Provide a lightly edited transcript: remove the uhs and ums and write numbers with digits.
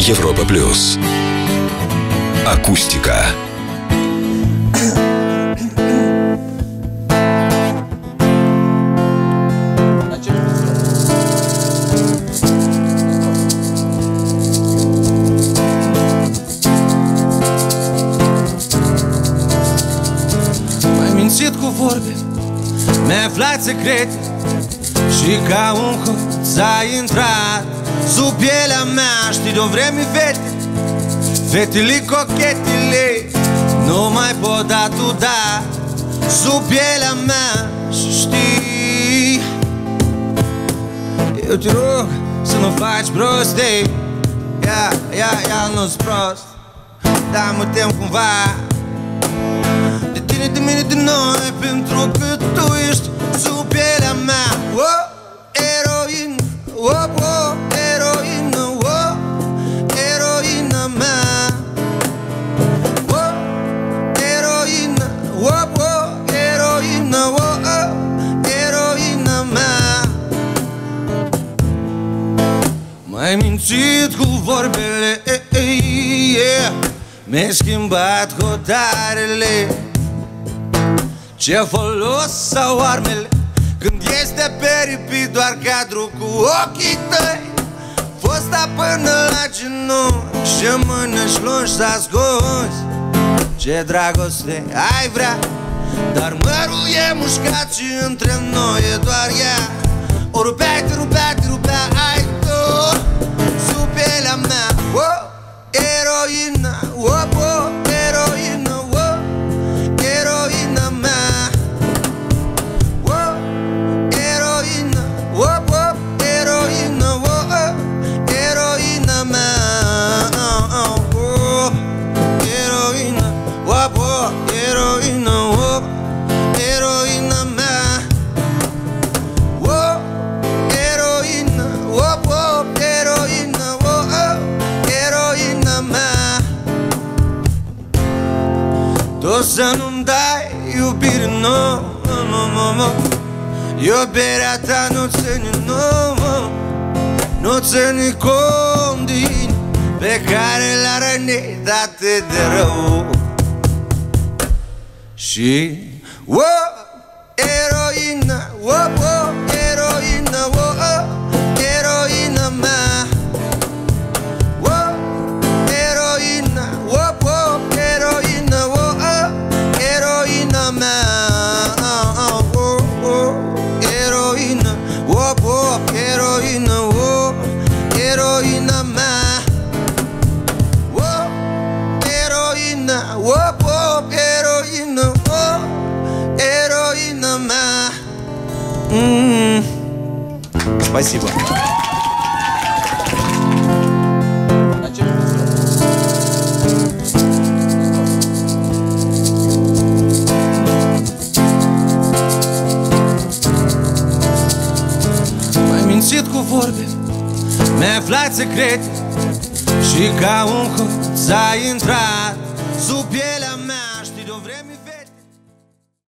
Европа плюс. Акустика. M-ai mințit cu vorbe, mi-ai aflat secrete și ca un hoț ai intrat sub pielea mea. Știi de-o vreme, fete, fetele cochetele, nu mai pot da tu da sub pielea mea. Și știi, eu te rog să nu faci prostii. Ia, nu-s prost, dar mă tem cumva de tine, de mine, de noi, pentru că tu ești sub pielea mea. Oh, eroină, oh, oh, eroină, oh, eroină mea. Oh, eroină, oh, oh, eroină, oh, oh, eroină mea. M-ai mințit cu vorbele, yeah. Mi-ai schimbat hotarele. Ce folos sau armele când este peripit doar cadru cu ochii tăi? Fosta până la genunchi și mânești lungi să ascunzi ce dragoste ai vrea, dar mărul e mușcat și între noi e doar ea. O rupeai, te rupea, ai tu sub pielea mea. Oh, eroina, oh, oh, eroina, oh, eroina mea. Oh, eroina, oh, oh, eroina, oh, oh, eroina mea. Oh, eroina, oh, oh, eroina, oh, eroina mea. Oh, eroina, oh, oh, eroina, oh, oh, eroina mea. Tu să nu-mi dai iubire, nu, iubirea ta nu ține, nu ține cont de inima pe care l-a rănit atât de rău. Și, oh, eroina, oh, oh, eroina, oh, oh, eroina mea. Oh, eroina, oh, oh, eroina, oh, oh, eroina mea. Oh, oh, eroina, oh, oh, eroina, oh, eroina mea. Oh, eroina, oh, oh, eroina, oh, eroina mea. Спасибо. M-ai mințit cu vorbe, mi-ai aflat secrete și ca un hoț ai intrat sub pielea mea.